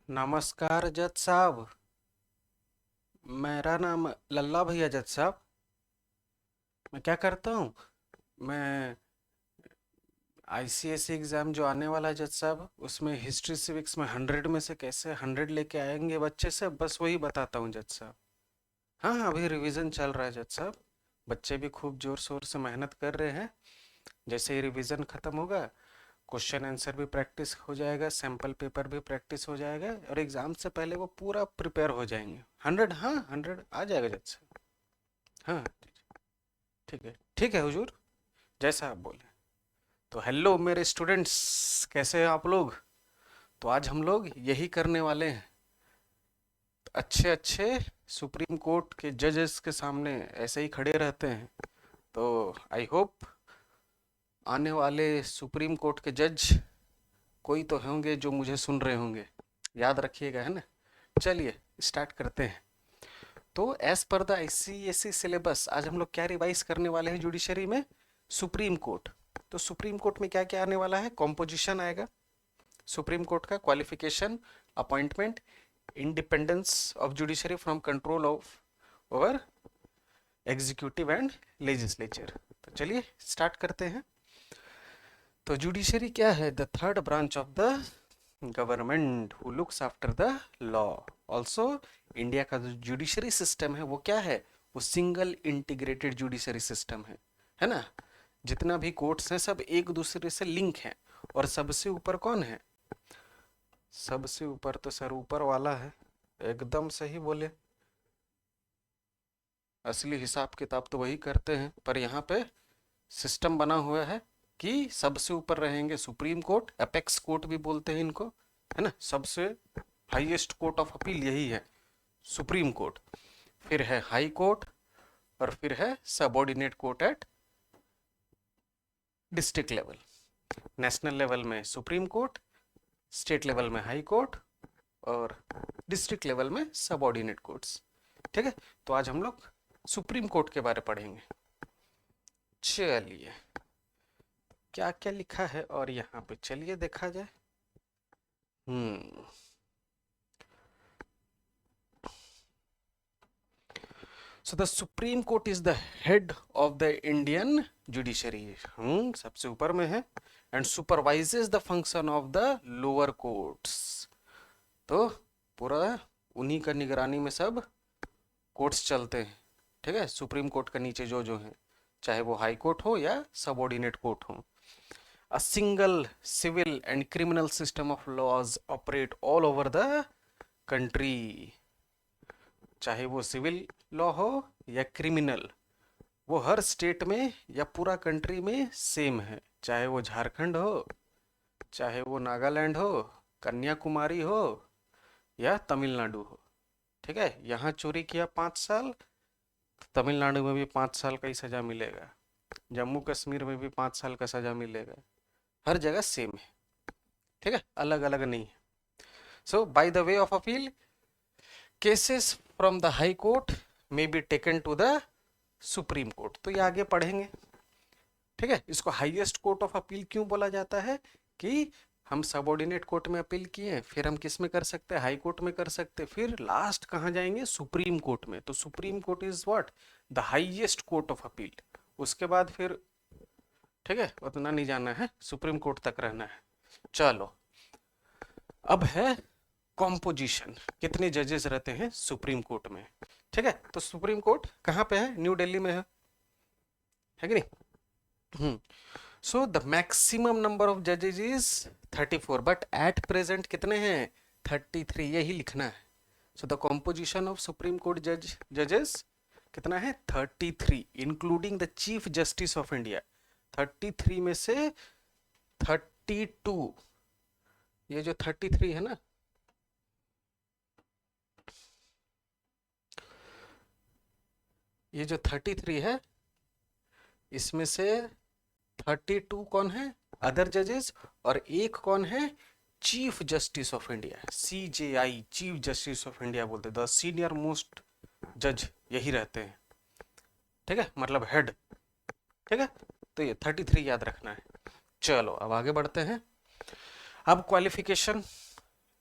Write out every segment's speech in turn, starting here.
नमस्कार जज साहब। मेरा नाम लल्ला भैया जज साहब। मैं क्या करता हूँ, मैं आईसीएसई एग्ज़ाम जो आने वाला है जज साहब, उसमें हिस्ट्री सिविक्स में 100 में से कैसे 100 लेके आएंगे बच्चे से, बस वही बताता हूँ जज साहब। हाँ हाँ, अभी रिवीजन चल रहा है जज साहब। बच्चे भी खूब जोर शोर से मेहनत कर रहे हैं। जैसे ही रिवीजन ख़त्म होगा, क्वेश्चन आंसर भी प्रैक्टिस हो जाएगा, सैम्पल पेपर भी प्रैक्टिस हो जाएगा, और एग्ज़ाम से पहले वो पूरा प्रिपेयर हो जाएंगे। 100, हाँ 100 आ जाएगा जज साहब। हाँ, ठीक है, ठीक है हुजूर, जैसा आप बोले। तो हेलो मेरे स्टूडेंट्स, कैसे हैं आप लोग? तो आज हम लोग यही करने वाले हैं। अच्छे अच्छे सुप्रीम कोर्ट के जजेस के सामने ऐसे ही खड़े रहते हैं। तो आई होप आने वाले सुप्रीम कोर्ट के जज कोई तो होंगे जो मुझे सुन रहे होंगे। याद रखिएगा, है ना? चलिए स्टार्ट करते हैं। तो as per the ICSE syllabus आज हम लोग क्या रिवाइज करने वाले हैं जुडिशरी में? Supreme Court. तो सुप्रीम कोर्ट में क्या क्या आने वाला है? कॉम्पोजिशन आएगा सुप्रीम कोर्ट का, qualification, appointment, independence of judiciary from control of over executive and legislature. तो चलिए स्टार्ट करते हैं। तो जुडिशरी क्या है? The third branch of the government who looks after the law. Also India का जो जुडिशरी सिस्टम है वो क्या है? वो सिंगल इंटीग्रेटेड जुडिशरी सिस्टम है ना? जितना भी कोर्ट्स हैं सब एक दूसरे से लिंक हैं। और सबसे ऊपर कौन है? सबसे ऊपर तो सर ऊपर वाला है। एकदम सही बोले। असली हिसाब किताब तो वही करते हैं, पर यहाँ पे सिस्टम बना हुआ है कि सबसे ऊपर रहेंगे सुप्रीम कोर्ट, अपेक्स कोर्ट भी बोलते हैं इनको, है ना? सबसे हाईएस्ट कोर्ट ऑफ अपील यही है, सुप्रीम कोर्ट। फिर है हाई कोर्ट, और फिर है subordinate court at district level. National level में सुप्रीम कोर्ट, स्टेट लेवल में हाई कोर्ट, और डिस्ट्रिक्ट लेवल में सबऑर्डिनेट कोर्ट्स। ठीक है, तो आज हम लोग सुप्रीम कोर्ट के बारे पढ़ेंगे। चलिए क्या क्या लिखा है और यहाँ पे चलिए देखा जाए। Hmm so the supreme court is the head of the Indian judiciary. सबसे ऊपर में है, and supervises the function of the lower courts. तो पूरा उन्हीं का निगरानी में सब कोर्ट्स चलते हैं। ठीक है, सुप्रीम कोर्ट का नीचे जो जो है, चाहे वो हाई कोर्ट हो या सबऑर्डिनेट कोर्ट हो। A single civil and criminal system of laws operate all over the country। चाहे वो सिविल लॉ हो या क्रिमिनल, वो हर स्टेट में या पूरा कंट्री में सेम है। चाहे वो झारखंड हो, चाहे वो नागालैंड हो, कन्याकुमारी हो, या तमिलनाडु हो। ठीक है, यहाँ चोरी किया 5 साल, तमिलनाडु में भी 5 साल का ही सजा मिलेगा, जम्मू कश्मीर में भी 5 साल का सजा मिलेगा। हर जगह सेम है। ठीक है, अलग अलग नहीं है। So by the way of appeal, cases from the High Court may be taken to the supreme Court. तो ये आगे पढ़ेंगे। ठीक है, इसको हाईएस्ट कोर्ट ऑफ अपील क्यों बोला जाता है? कि हम सबऑर्डिनेट कोर्ट में अपील किए, फिर हम किस में कर सकते हैं? हाई कोर्ट में कर सकते हैं, फिर लास्ट कहाँ जाएंगे? सुप्रीम कोर्ट में। तो supreme court is what? The highest court of appeal. उसके बाद फिर, ठीक है, उतना नहीं जाना है, सुप्रीम कोर्ट तक रहना है। चलो, अब है कॉम्पोजिशन, कितने जजेस रहते हैं सुप्रीम कोर्ट में। ठीक है, तो सुप्रीम कोर्ट कहाँ पे है? न्यू दिल्ली में है कि नहीं? So the maximum number of जजेस इज 34, बट एट प्रेजेंट कितने हैं? 33, यही लिखना है। So the composition of supreme court जजेस कितना है? 33, including the chief justice of India. 33 में से 32, ये जो 33 है ना, ये जो 33 है, इसमें से 32 कौन है? अदर जजेस। और एक कौन है? Chief justice of India, CJI, chief justice of India बोलते हैं। द सीनियर मोस्ट जज यही रहते हैं। ठीक है, मतलब हेड। ठीक है, तो ये 33 याद रखना है। चलो अब आगे बढ़ते हैं। अब क्वालिफिकेशन।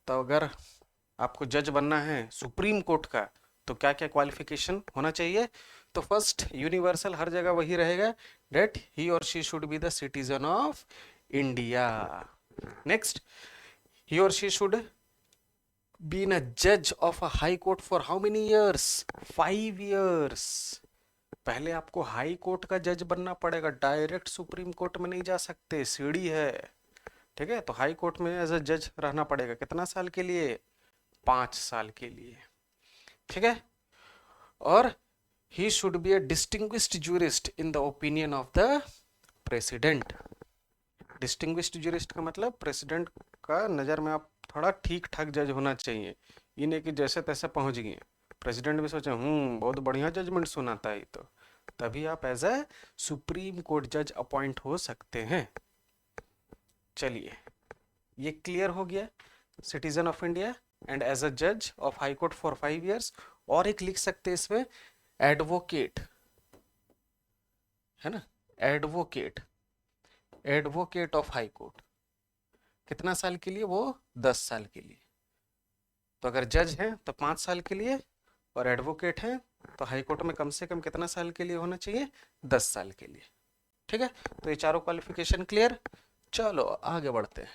तो अगर आपको जज बनना है सुप्रीम कोर्ट का, तो क्या क्या क्वालिफिकेशन होना चाहिए? तो फर्स्ट, यूनिवर्सल, हर जगह वही रहेगा, डेट ही और she should be the citizen of India. Next, he or she should been a judge of a high court for how many years? 5 years। पहले आपको हाई कोर्ट का जज बनना पड़ेगा, डायरेक्ट सुप्रीम कोर्ट में नहीं जा सकते, सीढ़ी है। ठीक है, तो हाई कोर्ट में एज अ जज रहना पड़ेगा, कितना साल के लिए? 5 साल के लिए। ठीक है, और he should be a distinguished jurist in the opinion of the president। Distinguished jurist का मतलब प्रेसिडेंट का नज़र में आप थोड़ा ठीक ठाक जज होना चाहिए, ये नहीं कि जैसे तैसे पहुंच गए, प्रेसिडेंट भी सोचे बहुत बढ़िया जजमेंट सुनाता है, तो तभी आप एज ए सुप्रीम कोर्ट जज अपॉइंट हो सकते हैं। चलिए, ये क्लियर हो गया, citizen of India and as a जज of High Court for 5 years। और एक लिख सकते हैं इसमें, एडवोकेट, है ना, advocate, advocate of High court, कितना साल के लिए? वो 10 साल के लिए। तो अगर जज है तो 5 साल के लिए, और एडवोकेट है तो हाई कोर्ट में कम से कम कितना साल के लिए होना चाहिए? 10 साल के लिए। ठीक है, तो ये चारों क्वालिफिकेशन क्लियर। चलो आगे बढ़ते हैं।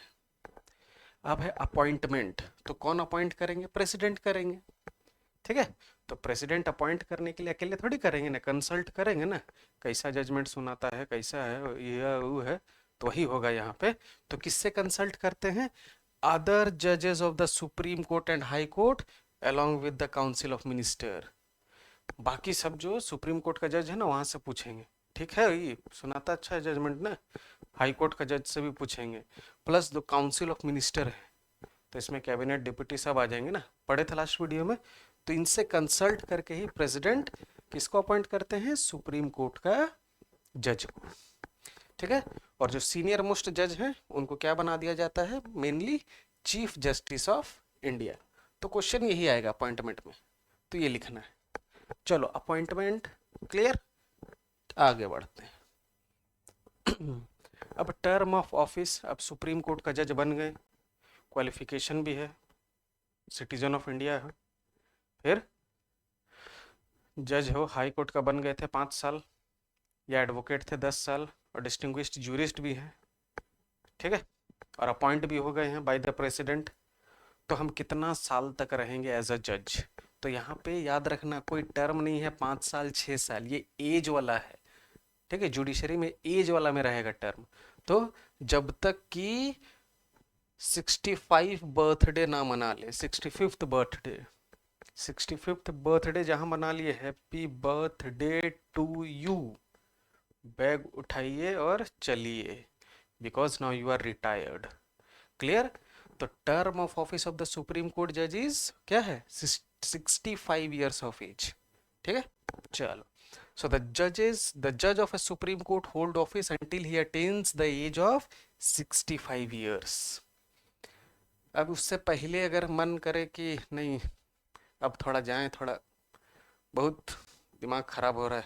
अब है अपॉइंटमेंट, तो कौन अपॉइंट करेंगे? प्रेसिडेंट करेंगे। ठीक है, तो प्रेसिडेंट अपॉइंट करने के लिए अकेले थोड़ी करेंगे ना, कंसल्ट करेंगे ना, कैसा जजमेंट सुनाता है, कैसा है, ये वो है, तो वही होगा यहाँ पे। तो किससे कंसल्ट करते हैं? अदर जजेस of the supreme court and high court along with the council of minister. बाकी सब जो सुप्रीम कोर्ट का जज है ना, वहां से पूछेंगे, ठीक है ये सुनाता अच्छा है जजमेंट ना, हाई कोर्ट का जज से भी पूछेंगे, प्लस जो काउंसिल ऑफ मिनिस्टर है, तो इसमें कैबिनेट डिप्टी सब आ जाएंगे ना, पढ़े थे लास्ट वीडियो में। तो इनसे कंसल्ट करके ही प्रेसिडेंट किसको अपॉइंट करते हैं? सुप्रीम कोर्ट का जज को। ठीक है, और जो सीनियर मोस्ट जज हैं उनको क्या बना दिया जाता है? Mainly chief justice of India. तो क्वेश्चन यही आएगा अपॉइंटमेंट में, तो ये लिखना है। चलो अपॉइंटमेंट क्लियर, आगे बढ़ते हैं। अब टर्म ऑफ ऑफिस, अब सुप्रीम कोर्ट का जज बन गए, क्वालिफिकेशन भी है, सिटीजन ऑफ इंडिया है, फिर जज हो हाई कोर्ट का बन गए थे 5 साल, या एडवोकेट थे 10 साल, और डिस्टिंग्विश्ड जूरिस्ट भी हैं। ठीक है, और अपॉइंट भी हो गए हैं बाय द प्रेसिडेंट। तो हम कितना साल तक रहेंगे एज अ जज? तो यहाँ पे याद रखना, कोई टर्म नहीं है 5 साल 6 साल, ये एज वाला है। ठीक है, जुडिशरी में एज वाला में रहेगा टर्म। तो जब तक कि 65 बर्थडे ना मना ले, 65th बर्थडे, 65th बर्थडे जहां मना लिए, happy birthday to you, bag उठाइए और चलिए, because now you are retired. Clear? तो term of office of the supreme court जज इज क्या है? 65 years ऑफ एज। ठीक है, चलो। So the judge of a Supreme Court hold office until he attains the age of 65 years। अब उससे पहले अगर मन करे कि नहीं अब थोड़ा जाएं, थोड़ा बहुत दिमाग खराब हो रहा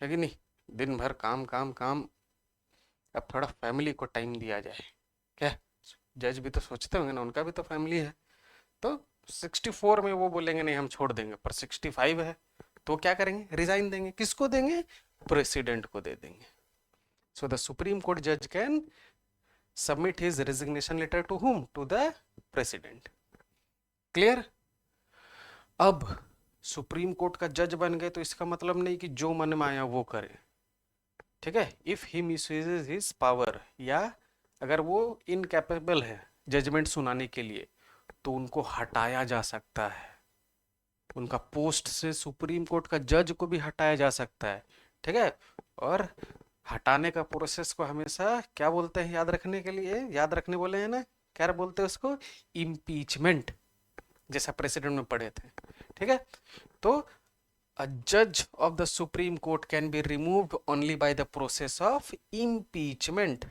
है कि नहीं, दिन भर काम काम काम, अब थोड़ा फैमिली को टाइम दिया जाए, क्या जज भी तो सोचते होंगे ना, उनका भी तो फैमिली है। तो 64 में वो बोलेंगे नहीं हम छोड़ देंगे, पर 65 है तो क्या करेंगे? रिजाइन देंगे। किसको देंगे? प्रेसिडेंट को दे देंगे। सो द सुप्रीम कोर्ट जज can submit his resignation letter to whom? To the president. Clear? अब सुप्रीम कोर्ट का जज बन गए तो इसका मतलब नहीं कि जो मन में आया वो करे। ठीक है, इफ ही मिसयूजेस हिज पावर, या अगर वो इनकैपेबल है जजमेंट सुनाने के लिए, तो उनको हटाया जा सकता है, उनका पोस्ट से सुप्रीम कोर्ट का जज को भी हटाया जा सकता है। ठीक है, और हटाने का प्रोसेस को हमेशा क्या बोलते हैं याद रखने के लिए? याद रखने बोले हैं ना, क्या बोलते हैं उसको? इम्पीचमेंट, जैसा प्रेसिडेंट में पढ़े थे। ठीक है, तो a judge of the Supreme Court can be removed only by the process of impeachment।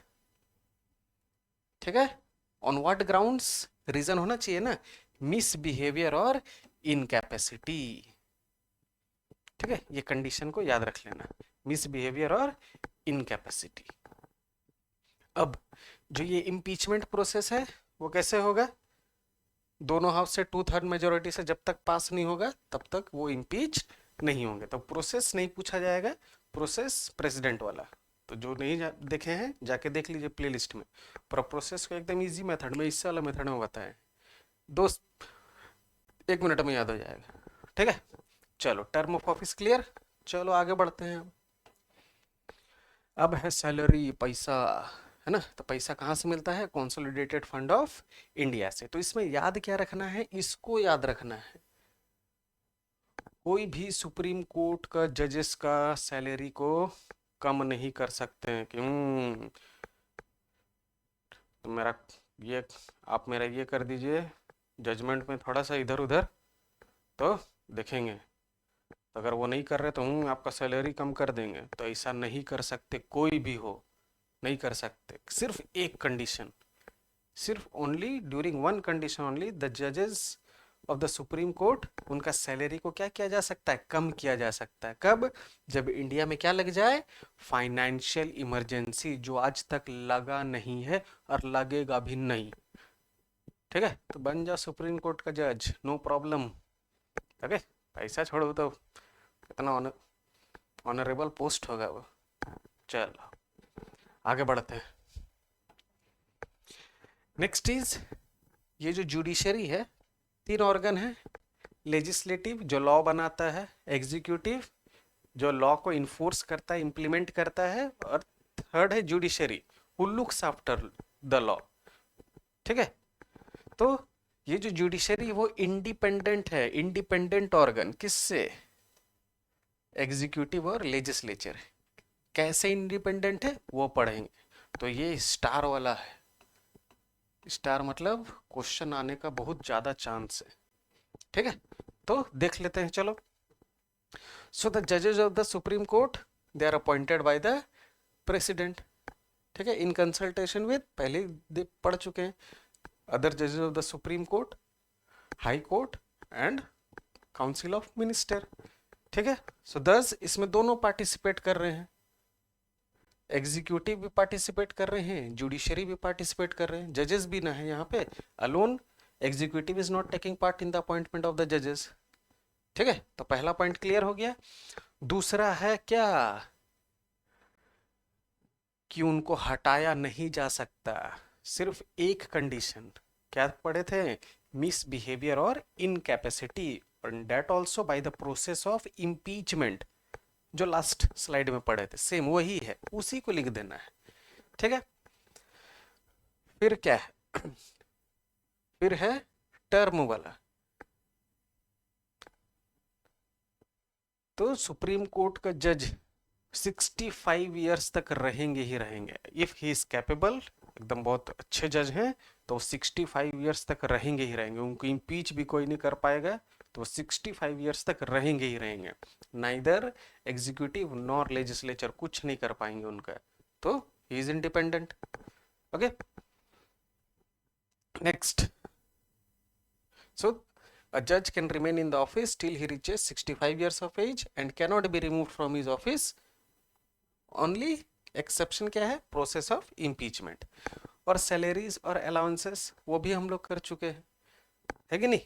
ठीक है, on what grounds? रीजन होना चाहिए ना, मिसबिहेवियर और इनकैपेसिटी। ठीक है, ये कंडीशन को याद रख लेना, मिसबिहेवियर और इनकैपेसिटी। अब जो ये इम्पीचमेंट प्रोसेस है वो कैसे होगा? दोनों हाउस से 2/3 मेजोरिटी से जब तक पास नहीं होगा तब तक वो इम्पीच नहीं होंगे। तो प्रोसेस नहीं पूछा जाएगा, प्रोसेस प्रेसिडेंट वाला। तो जो नहीं देखे हैं जाके देख लीजिए प्लेलिस्ट में। पर प्रोसेस को एकदम इजी मेथड में, इससे वाला मेथड में बताएं, दोस्त 1 मिनट में याद हो जाएगा। ठीक है, चलो टर्म ऑफ ऑफिस क्लियर। चलो आगे बढ़ते हैं। अब है सैलरी, पैसा, है ना। तो पैसा कहाँ से मिलता है? कंसोलिडेटेड फंड ऑफ इंडिया से। तो इसमें याद क्या रखना है? इसको याद रखना है, कोई भी सुप्रीम कोर्ट का जजेस का सैलरी को कम नहीं कर सकते हैं कि तो मेरा ये, आप मेरा ये कर दीजिए जजमेंट में थोड़ा सा इधर उधर, तो देखेंगे। तो अगर वो नहीं कर रहे तो आपका सैलरी कम कर देंगे। तो ऐसा नहीं कर सकते, कोई भी हो नहीं कर सकते। सिर्फ एक कंडीशन, सिर्फ only during one condition only, the जजेस ऑफ द सुप्रीम कोर्ट, उनका सैलरी को क्या किया जा सकता है? कम किया जा सकता है। कब? जब इंडिया में क्या लग जाए? फाइनेंशियल इमरजेंसी, जो आज तक लगा नहीं है और लगेगा भी नहीं। ठीक है, तो बन जा सुप्रीम कोर्ट का जज, नो प्रॉब्लम। ओके, पैसा छोड़ो तो कितना ऑनरेबल पोस्ट होगा वो। चलो आगे बढ़ते हैं। नेक्स्ट इज, ये जो जुडिशरी है, 3 ऑर्गन है। लेजिस्लेटिव जो लॉ बनाता है, एग्जीक्यूटिव जो लॉ को इन्फोर्स करता है, इम्प्लीमेंट करता है, और थर्ड है judiciary who looks after the law. ठीक है, तो ये जो जुडिशरी वो इंडिपेंडेंट है, इंडिपेंडेंट ऑर्गन किससे? एग्जीक्यूटिव और लेजिस्लेचर। कैसे इंडिपेंडेंट है वो पढ़ेंगे। तो ये स्टार वाला है, स्टार मतलब क्वेश्चन आने का बहुत ज्यादा चांस है। ठीक है, तो देख लेते हैं चलो। सो द जजेस of the supreme court, they are appointed by the president. ठीक है, इन कंसल्टेशन विद, पहले पढ़ चुके हैं, अदर जजेस of the supreme court, high court and council of minister. ठीक है, सो दस इसमें दोनों पार्टिसिपेट कर रहे हैं, एग्जीक्यूटिव भी पार्टिसिपेट कर रहे हैं, जुडिशरी भी पार्टिसिपेट कर रहे हैं, जजेस भी ना है यहाँ पे। Alone executive is not taking part in the appointment of the जजेस। ठीक है, तो पहला पॉइंट क्लियर हो गया। दूसरा है क्या? कि उनको हटाया नहीं जा सकता, सिर्फ एक कंडीशन। क्या पढ़े थे? मिसबिहेवियर और इनकैपेसिटी, और that also by the process of impeachment, जो लास्ट स्लाइड में पढ़े थे, सेम वही है, उसी को लिख देना है। ठीक है, फिर क्या है? फिर है टर्म वाला। तो सुप्रीम कोर्ट का जज 65 ईयर्स तक रहेंगे ही रहेंगे, इफ ही इज कैपेबल, एकदम बहुत अच्छे जज हैं तो 65 ईयर्स तक रहेंगे ही रहेंगे। उनको इम्पीच भी कोई नहीं कर पाएगा, तो 65 ईयर्स तक रहेंगे ही रहेंगे। नाइदर एग्जीक्यूटिव नॉर लेजिस्लेचर कुछ नहीं कर पाएंगे उनका, तो he is independent. Okay, next, so a judge can remain in the office till he reaches 65 years of age and cannot be removed from his office. Only exception क्या है? Process of impeachment। और salaries और allowances वो भी हम लोग कर चुके हैं, है कि नहीं?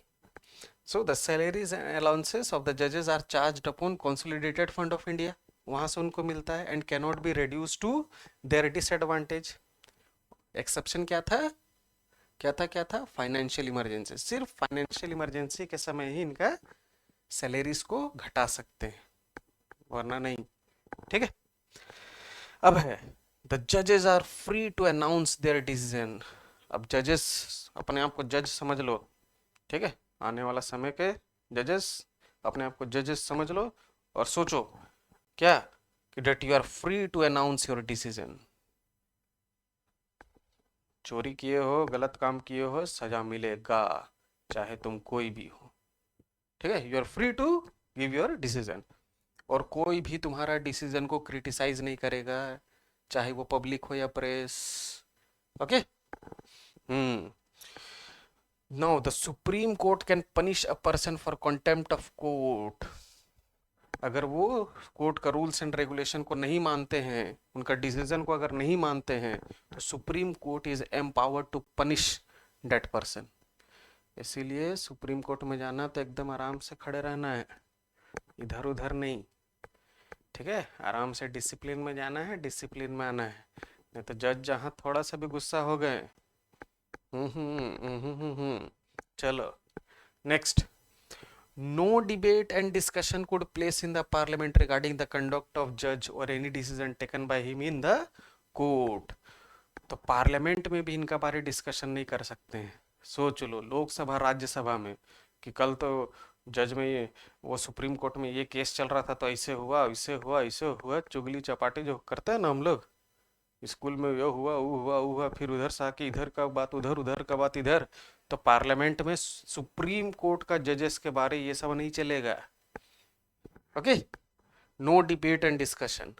So the salaries and allowances of the जजेस are charged upon consolidated fund of India, वहां से उनको मिलता है, and cannot be reduce to their disadvantage. Exception क्या था? क्या था? फाइनेंशियल इमरजेंसी, सिर्फ फाइनेंशियल इमरजेंसी के समय ही इनका सैलरीज को घटा सकते हैं, वरना नहीं। ठीक है, अब है द जजेस are free to announce their decision. अब जजेस अपने आप को जज समझ लो। ठीक है, आने वाला समय के जजेस अपने आप को जजेस समझ लो और सोचो क्या कि that you are free to announce your decision. चोरी किए हो, गलत काम किए हो, सजा मिलेगा, चाहे तुम कोई भी हो। ठीक है, you are free to give your decision, और कोई भी तुम्हारा डिसीजन को क्रिटिसाइज नहीं करेगा, चाहे वो पब्लिक हो या press. Okay, now the supreme court can punish a person for contempt of court. अगर वो कोर्ट का रूल्स एंड रेगुलेशन को नहीं मानते हैं, उनका डिसीजन को अगर नहीं मानते हैं, तो supreme court is empowered to punish that person. इसीलिए सुप्रीम कोर्ट में जाना तो एकदम आराम से खड़े रहना है, इधर उधर नहीं, ठीक है। आराम से डिसिप्लिन में जाना है, डिसिप्लिन में आना है, नहीं तो जज जहाँ थोड़ा सा भी गुस्सा हो गए। चलो next. No debate and discussion could place in the parliament regarding the conduct of judge or any decision taken by him in the court. तो पार्लियामेंट में भी इनका बारे डिस्कशन नहीं कर सकते हैं। सोच लो लोकसभा राज्यसभा में कि कल तो जज में ये वो सुप्रीम कोर्ट में ये केस चल रहा था तो ऐसे हुआ ऐसे हुआ ऐसे हुआ, चुगली चपाटी जो करते हैं ना हम लोग स्कूल में, ये हुआ वो हुआ वो हुआ, फिर उधर से आके इधर का बात उधर, उधर का बात इधर। तो पार्लियामेंट में सुप्रीम कोर्ट का जजेस के बारे ये सब नहीं चलेगा। Okay, no debate and discussion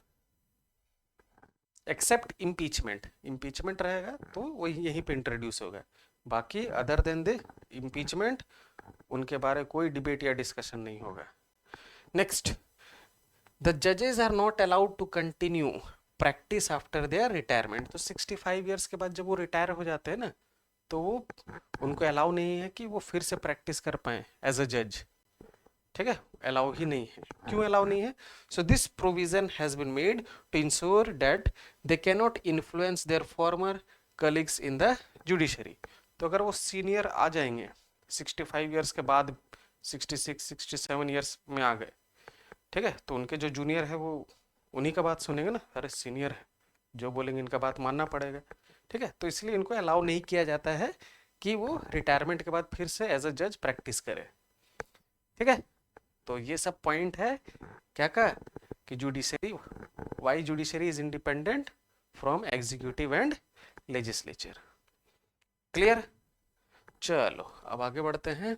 except impeachment. Impeachment रहेगा तो वही यहीं पे इंट्रोड्यूस होगा, बाकी अदर देन द इम्पीचमेंट उनके बारे कोई डिबेट या डिस्कशन नहीं होगा। नेक्स्ट, द जजेस are not allowed to continue practice after their retirement. तो 65 ईयर्स के बाद जब वो रिटायर हो जाते हैं ना, तो वो उनको अलाउ नहीं है कि वो फिर से प्रैक्टिस कर पाए एज अ जज, ठीक है, अलाउ ही नहीं है। क्यों अलाउ नहीं है? So this provision has been made to ensure that they can not influence their former colleagues in the judiciary. तो अगर वो सीनियर आ जाएंगे 65 ईयर्स के बाद, 66 67 ईयर्स में आ गए, ठीक है, तो उनके जो जूनियर है वो उन्हीं का बात सुनेंगे ना, अरे सीनियर है जो बोलेंगे इनका बात मानना पड़ेगा, ठीक है। तो इसलिए इनको अलाउ नहीं किया जाता है कि वो रिटायरमेंट के बाद फिर से एज अ जज प्रैक्टिस करे, ठीक है। तो ये सब पॉइंट है क्या का कि judiciary, why judiciary is independent from executive and legislature. Clear? चलो अब आगे बढ़ते हैं।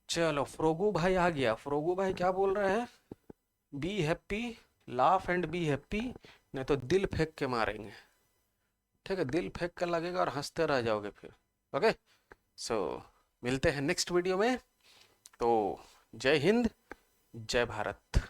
चलो फ्रोगू भाई आ गया। फ्रोगू भाई क्या बोल रहा है? Be happy, laugh and be happy, नहीं तो दिल फेंक के मारेंगे, ठीक है, दिल फेंक कर लगेगा और हंसते रह जाओगे फिर। ओके, सो मिलते हैं नेक्स्ट वीडियो में। तो जय हिंद, जय भारत।